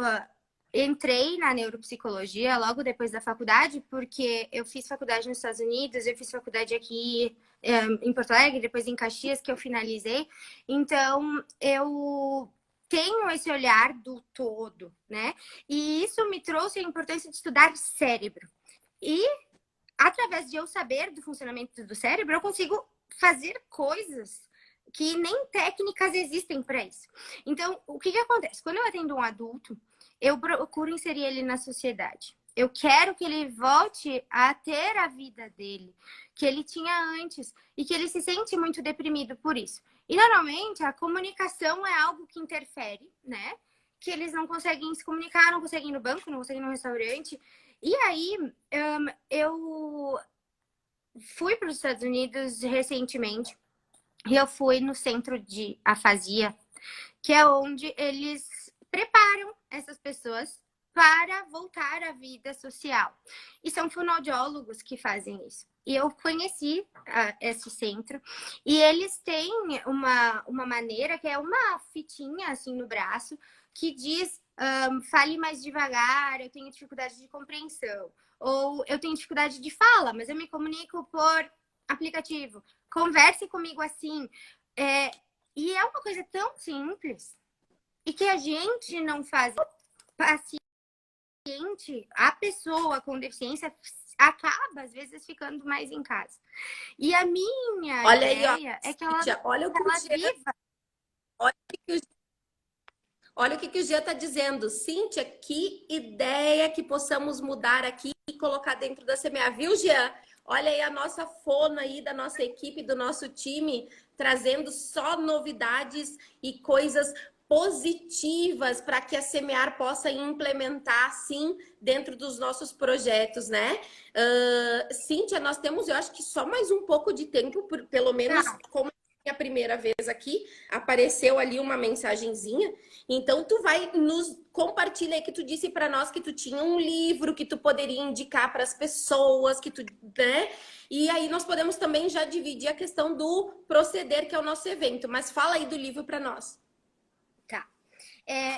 entrei na neuropsicologia logo depois da faculdade, porque eu fiz faculdade nos Estados Unidos, eu fiz faculdade aqui em Porto Alegre, depois em Caxias, que eu finalizei. Então, eu tenho esse olhar do todo, né? E isso me trouxe a importância de estudar cérebro. E, através de eu saber do funcionamento do cérebro, eu consigo fazer coisas que nem técnicas existem para isso. Então, o que acontece? Quando eu atendo um adulto, eu procuro inserir ele na sociedade. Eu quero que ele volte a ter a vida dele, que ele tinha antes, e que ele se sente muito deprimido por isso. E, normalmente, a comunicação é algo que interfere, né? Que eles não conseguem se comunicar, não conseguem ir no banco, não conseguem ir no restaurante. E aí, eu fui para os Estados Unidos recentemente e eu fui no centro de afasia, que é onde eles preparam essas pessoas para voltar à vida social. E são fonoaudiólogos que fazem isso. E eu conheci esse centro e eles têm uma maneira que é uma fitinha assim no braço que diz fale mais devagar, eu tenho dificuldade de compreensão. Ou eu tenho dificuldade de fala, mas eu me comunico por aplicativo. Converse comigo assim. E é uma coisa tão simples e que a gente não faz. O paciente, a pessoa com deficiência, acaba, às vezes, ficando mais em casa. E a minha ideia é que ela viva. Olha o que o Gia está dizendo. Cíntia, que ideia que possamos mudar aqui e colocar dentro da CMA. Viu, Gia? Olha aí a nossa fono aí da nossa equipe, do nosso time, trazendo só novidades e coisas positivas para que a Semear possa implementar, sim, dentro dos nossos projetos, né? Cíntia, nós temos, eu acho que só mais um pouco de tempo, pelo menos como a primeira vez aqui, apareceu ali uma mensagenzinha. Então, tu vai nos compartilhar aí que tu disse para nós que tu tinha um livro que tu poderia indicar para as pessoas, que tu, né? E aí nós podemos também já dividir a questão do proceder, que é o nosso evento. Mas fala aí do livro para nós. Tá.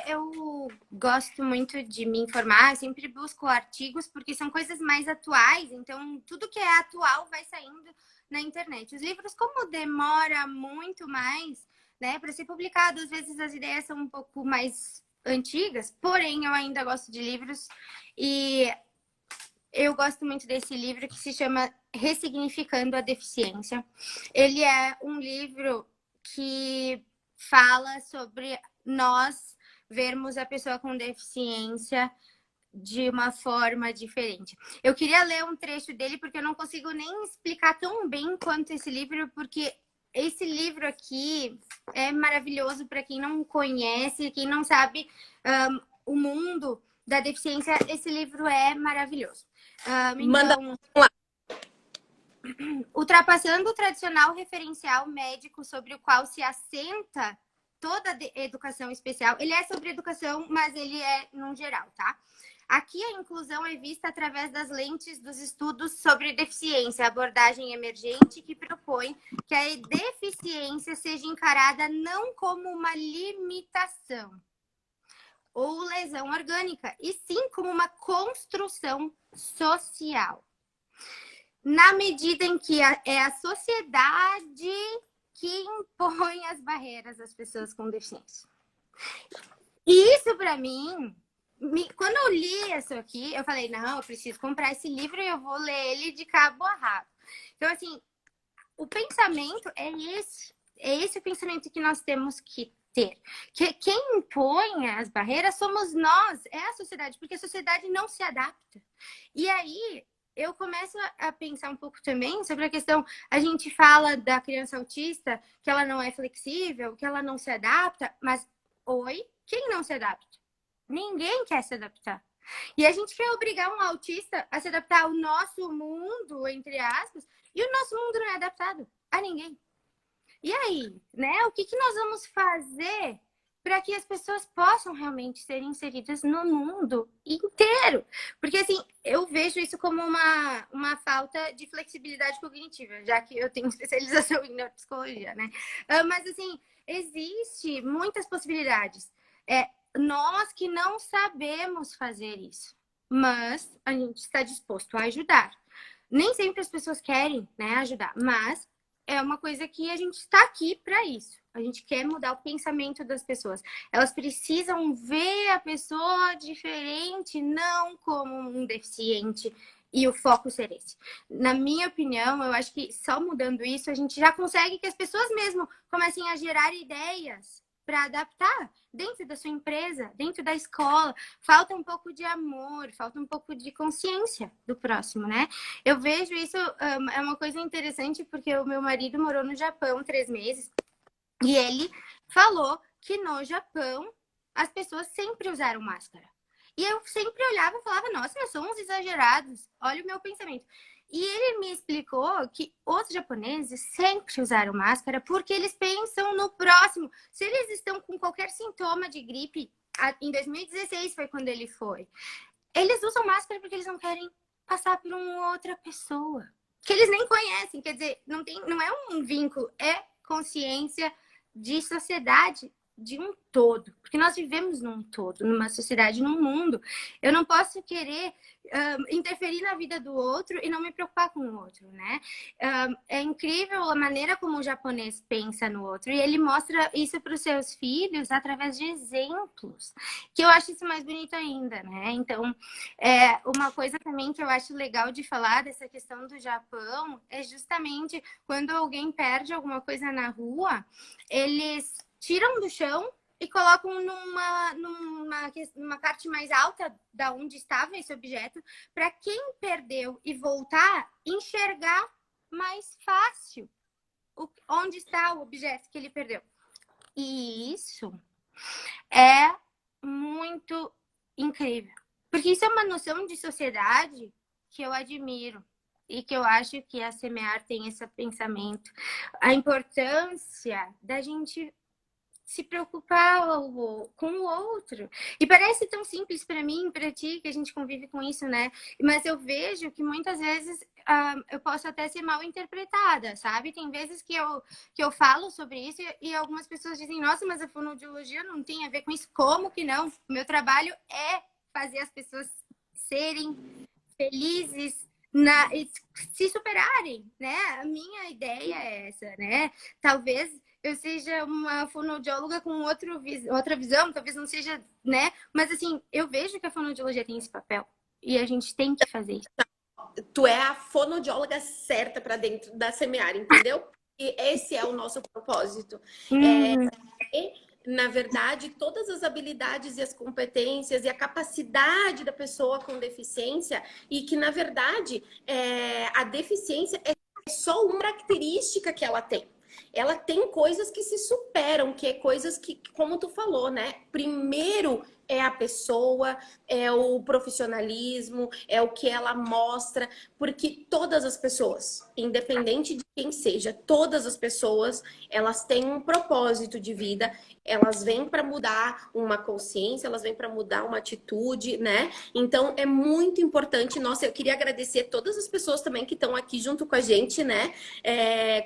Eu gosto muito de me informar, eu sempre busco artigos, porque são coisas mais atuais, então tudo que é atual vai saindo na internet. Os livros, como demora muito mais, né, para ser publicado, às vezes as ideias são um pouco mais antigas, porém eu ainda gosto de livros e eu gosto muito desse livro que se chama Ressignificando a Deficiência. Ele é um livro que fala sobre nós vermos a pessoa com deficiência de uma forma diferente. Eu queria ler um trecho dele porque eu não consigo nem explicar tão bem quanto esse livro, porque esse livro aqui é maravilhoso para quem não conhece, quem não sabe o mundo da deficiência. Esse livro é maravilhoso. Manda Então, lá. ultrapassando o tradicional referencial médico sobre o qual se assenta toda a educação especial. Ele é sobre educação, mas ele é no geral, tá? Aqui a inclusão é vista através das lentes dos estudos sobre deficiência, abordagem emergente que propõe que a deficiência seja encarada não como uma limitação ou lesão orgânica, e sim como uma construção social. Na medida em que é a sociedade que impõe as barreiras às pessoas com deficiência. E isso, para mim, quando eu li isso aqui, eu falei, não, eu preciso comprar esse livro e eu vou ler ele de cabo a rabo. Então, assim, o pensamento é esse. É esse o pensamento que nós temos que ter. Que quem impõe as barreiras somos nós, é a sociedade, porque a sociedade não se adapta. E aí, eu começo a pensar um pouco também sobre a questão, a gente fala da criança autista, que ela não é flexível, que ela não se adapta, mas, quem não se adapta? Ninguém quer se adaptar. E a gente quer obrigar um autista a se adaptar ao nosso mundo, entre aspas, e o nosso mundo não é adaptado a ninguém. E aí, né? O que nós vamos fazer para que as pessoas possam realmente ser inseridas no mundo inteiro? Porque, assim, eu vejo isso como uma falta de flexibilidade cognitiva, já que eu tenho especialização em neuropsicologia, né? Mas, assim, existe muitas possibilidades. Nós que não sabemos fazer isso, mas a gente está disposto a ajudar. Nem sempre as pessoas querem, né, ajudar, mas é uma coisa que a gente está aqui para isso. A gente quer mudar o pensamento das pessoas. Elas precisam ver a pessoa diferente, não como um deficiente, e o foco ser esse. Na minha opinião, eu acho que só mudando isso, a gente já consegue que as pessoas mesmo comecem a gerar ideias para adaptar dentro da sua empresa, dentro da escola. Falta um pouco de amor, falta um pouco de consciência do próximo, né? Eu vejo isso, é uma coisa interessante, porque o meu marido morou no Japão 3 meses e ele falou que no Japão as pessoas sempre usaram máscara. E eu sempre olhava e falava, nossa, nós somos exagerados. Olha o meu pensamento. E ele me explicou que os japoneses sempre usaram máscara porque eles pensam no próximo. Se eles estão com qualquer sintoma de gripe, em 2016 foi quando ele foi, eles usam máscara porque eles não querem passar por uma outra pessoa que eles nem conhecem. Quer dizer, não é um vínculo, é consciência de sociedade, de um todo, porque nós vivemos num todo, numa sociedade, num mundo. Eu não posso querer interferir na vida do outro e não me preocupar com o outro, né? É incrível a maneira como o japonês pensa no outro, e ele mostra isso para os seus filhos através de exemplos, que eu acho isso mais bonito ainda, né? Então, uma coisa também que eu acho legal de falar dessa questão do Japão é justamente quando alguém perde alguma coisa na rua, eles tiram do chão e colocam numa parte mais alta da onde estava esse objeto, para quem perdeu e voltar, enxergar mais fácil onde está o objeto que ele perdeu. E isso é muito incrível, porque isso é uma noção de sociedade que eu admiro e que eu acho que a Semear tem esse pensamento. A importância da gente se preocupar com o outro. E parece tão simples para mim, para ti, que a gente convive com isso, né? Mas eu vejo que muitas vezes eu posso até ser mal interpretada, sabe? Tem vezes que eu falo sobre isso e algumas pessoas dizem, nossa, mas a fonoaudiologia não tem a ver com isso. Como que não? O meu trabalho é fazer as pessoas serem felizes, se superarem, né? A minha ideia é essa, né? Talvez eu seja uma fonoaudióloga com outra visão, talvez não seja, né? Mas assim, eu vejo que a fonoaudiologia tem esse papel e a gente tem que fazer isso. Tu é a fonoaudióloga certa para dentro da Semear, entendeu? E esse é o nosso propósito. Na verdade, todas as habilidades e as competências e a capacidade da pessoa com deficiência, e que, na verdade, a deficiência é só uma característica que ela tem. ela tem coisas que se superam, que é coisas que, como tu falou, né? Primeiro é a pessoa, é o profissionalismo, é o que ela mostra, porque todas as pessoas, independente de quem seja, todas as pessoas, elas têm um propósito de vida, elas vêm para mudar uma consciência, elas vêm para mudar uma atitude, né? Então é muito importante. Nossa, eu queria agradecer todas as pessoas também que estão aqui junto com a gente, né?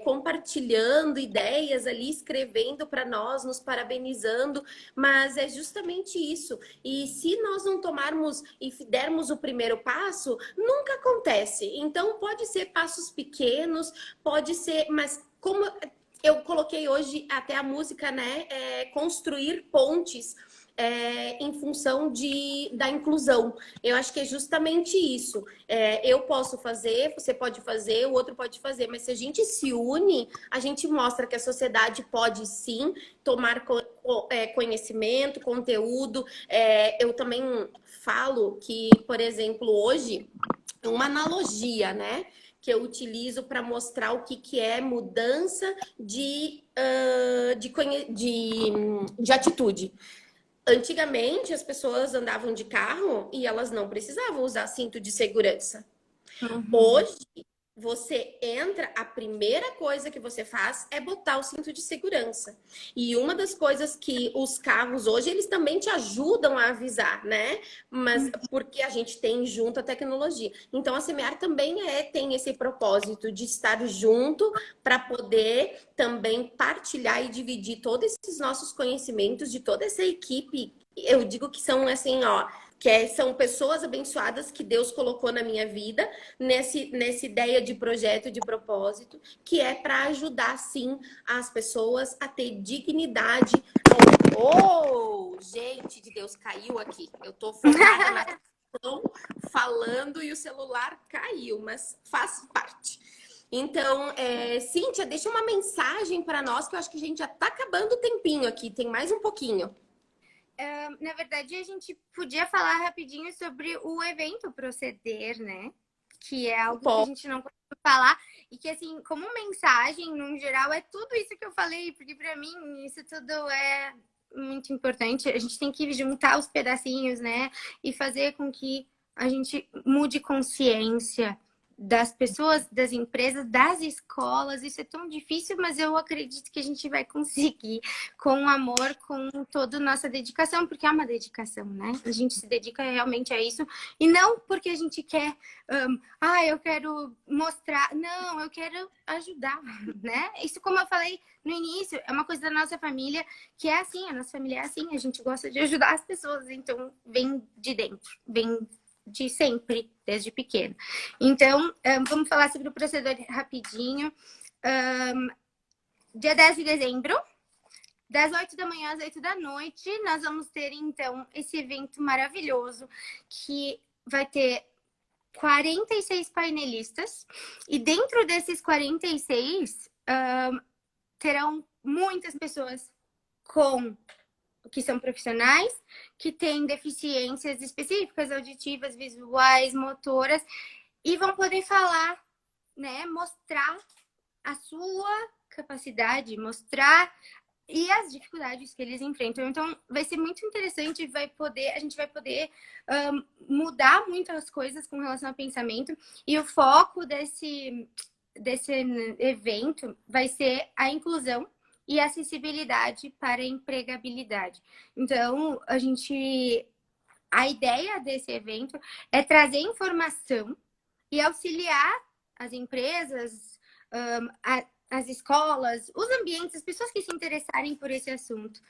Compartilhando ideias ali, escrevendo para nós, nos parabenizando, mas é justamente isso. E se nós não tomarmos e dermos o primeiro passo, nunca acontece. Então pode ser passos pequenos, pode ser, mas como eu coloquei hoje até a música, né? Construir pontes. Em função da inclusão. Eu acho que é justamente isso. Eu posso fazer, você pode fazer, o outro pode fazer, mas se a gente se une, a gente mostra que a sociedade pode sim tomar conhecimento, conteúdo. Eu também falo que, por exemplo, hoje, uma analogia, né? Que eu utilizo para mostrar o que é mudança de atitude. Antigamente, as pessoas andavam de carro e elas não precisavam usar cinto de segurança. Uhum. Hoje, você entra, a primeira coisa que você faz é botar o cinto de segurança. E uma das coisas que os carros hoje, eles também te ajudam a avisar, né? Mas porque a gente tem junto a tecnologia. Então, a Semear também tem esse propósito de estar junto para poder também partilhar e dividir todos esses nossos conhecimentos de toda essa equipe. Eu digo que são assim, ó, são pessoas abençoadas que Deus colocou na minha vida, nessa ideia de projeto, de propósito, que é para ajudar, sim, as pessoas a ter dignidade. Oh, gente de Deus, caiu aqui. Eu tô focada na questão, falando e o celular caiu, mas faz parte. Então, Cíntia, deixa uma mensagem para nós, que eu acho que a gente já está acabando o tempinho aqui, tem mais um pouquinho. Na verdade, a gente podia falar rapidinho sobre o evento Proceder, né? Que é algo que a gente não conseguiu falar e que, assim, como mensagem, no geral, é tudo isso que eu falei, porque para mim isso tudo é muito importante. A gente tem que juntar os pedacinhos, né? E fazer com que a gente mude consciência das pessoas, das empresas, das escolas. Isso é tão difícil, mas eu acredito que a gente vai conseguir com amor, com toda a nossa dedicação, porque é uma dedicação, né? A gente se dedica realmente a isso e não porque a gente quer, eu quero mostrar, não, eu quero ajudar, né? Isso, como eu falei no início, é uma coisa da nossa família que é assim, a nossa família é assim, a gente gosta de ajudar as pessoas, então vem de dentro, vem de sempre, desde pequeno. Então, vamos falar sobre o procedor rapidinho. Dia 10 de dezembro, das 8 da manhã às 8 da noite, nós vamos ter, então, esse evento maravilhoso que vai ter 46 painelistas. E dentro desses 46, terão muitas pessoas que são profissionais, que têm deficiências específicas, auditivas, visuais, motoras, e vão poder falar, né, mostrar a sua capacidade, mostrar e as dificuldades que eles enfrentam. Então, vai ser muito interessante, a gente vai poder mudar muitas coisas com relação ao pensamento, e o foco desse evento vai ser a inclusão e acessibilidade para a empregabilidade. Então, a ideia desse evento é trazer informação e auxiliar as empresas, as escolas, os ambientes, as pessoas que se interessarem por esse assunto,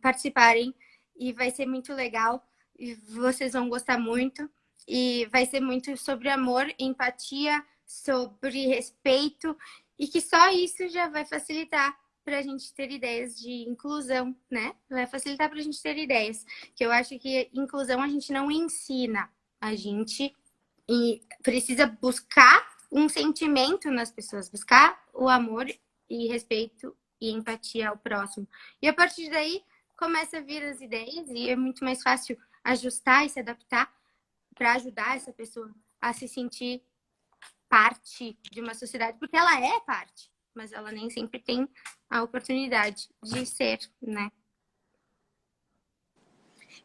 participarem, e vai ser muito legal, e vocês vão gostar muito, e vai ser muito sobre amor, empatia, sobre respeito, e que só isso já vai facilitar para a gente ter ideias de inclusão, né? Vai facilitar para a gente ter ideias. Que eu acho que inclusão a gente não ensina, a gente precisa buscar um sentimento nas pessoas, buscar o amor e respeito e empatia ao próximo. E a partir daí começa a vir as ideias e é muito mais fácil ajustar e se adaptar para ajudar essa pessoa a se sentir parte de uma sociedade, porque ela é parte. mas ela nem sempre tem a oportunidade de ser, né?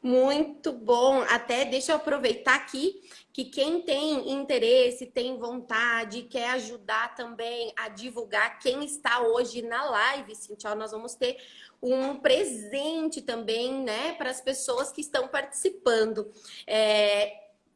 Muito bom. Até deixa eu aproveitar aqui que quem tem interesse, tem vontade, quer ajudar também a divulgar, quem está hoje na live, Cintia, nós vamos ter um presente também, né, para as pessoas que estão participando.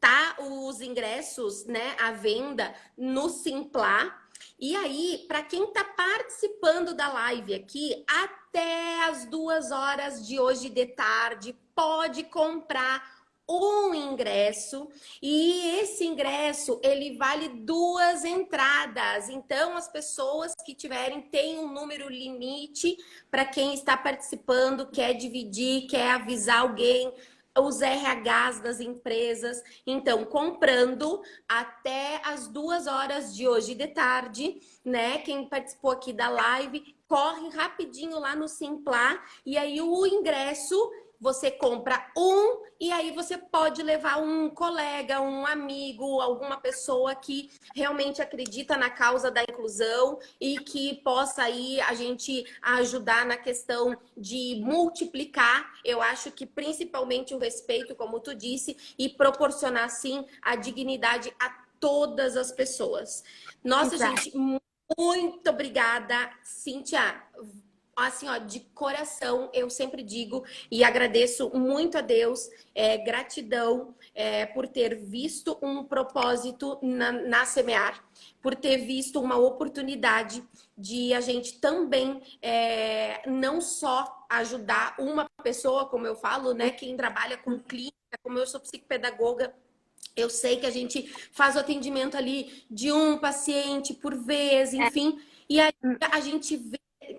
Tá os ingressos, né, à venda no Simplá. E aí, para quem está participando da live aqui, até as 2 horas de hoje de tarde, pode comprar um ingresso e esse ingresso ele vale 2 entradas. Então, as pessoas que tiverem tem um número limite para quem está participando, quer dividir, quer avisar alguém, os RHs das empresas. Então, comprando até as 2 horas de hoje de tarde, né? Quem participou aqui da live, corre rapidinho lá no Simplá e aí o ingresso você compra um e aí você pode levar um colega, um amigo, alguma pessoa que realmente acredita na causa da inclusão e que possa aí a gente ajudar na questão de multiplicar. Eu acho que principalmente o respeito, como tu disse, e proporcionar sim a dignidade a todas as pessoas. Nossa, Exato. gente, muito obrigada, Cíntia. Assim, ó, de coração, eu sempre digo e agradeço muito a Deus, gratidão por ter visto um propósito na Semear, por ter visto uma oportunidade de a gente também não só ajudar uma pessoa, como eu falo, né? Quem trabalha com clínica, como eu sou psicopedagoga, eu sei que a gente faz o atendimento ali de um paciente por vez, enfim, e aí a gente vê,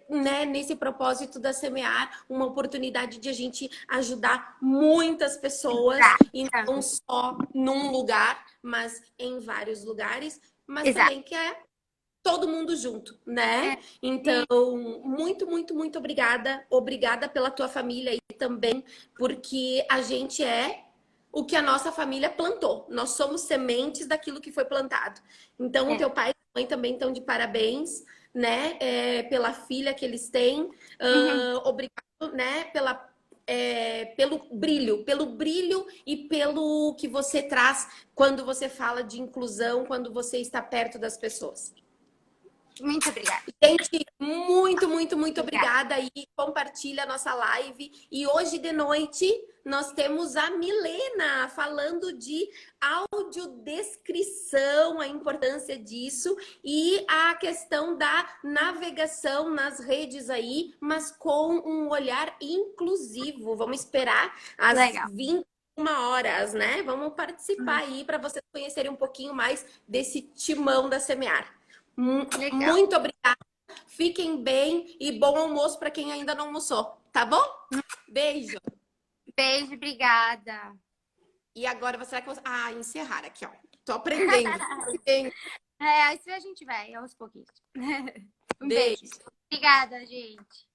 né, nesse propósito da Semear, uma oportunidade de a gente ajudar muitas pessoas, e não Exato. só num lugar, mas em vários lugares, mas Exato. também que é todo mundo junto, né? É, Então, muito, muito, muito obrigada. Obrigada pela tua família aí também, porque a gente é o que a nossa família plantou. Nós somos sementes daquilo que foi plantado. Então, o é. teu pai e tua mãe também estão de parabéns, né? Pela filha que eles têm. Uhum. Obrigado, né? Pelo brilho e pelo que você traz quando você fala de inclusão, quando você está perto das pessoas. Muito obrigada. Gente, muito, muito, muito Obrigada. obrigada aí. Compartilha a nossa live. E hoje de noite nós temos a Milena falando de audiodescrição, a importância disso e a questão da navegação nas redes aí, mas com um olhar inclusivo. Vamos esperar às Legal. 21 horas, né? Vamos participar aí para vocês conhecerem um pouquinho mais desse timão da Semear. Legal. Muito obrigada. Fiquem bem e bom almoço para quem ainda não almoçou, tá bom? Beijo. Beijo, obrigada. E agora será que você. Ah, encerrar aqui, ó. Tô aprendendo. Beijo. Assim a gente vai aos pouquinhos. Um beijo. Obrigada, gente.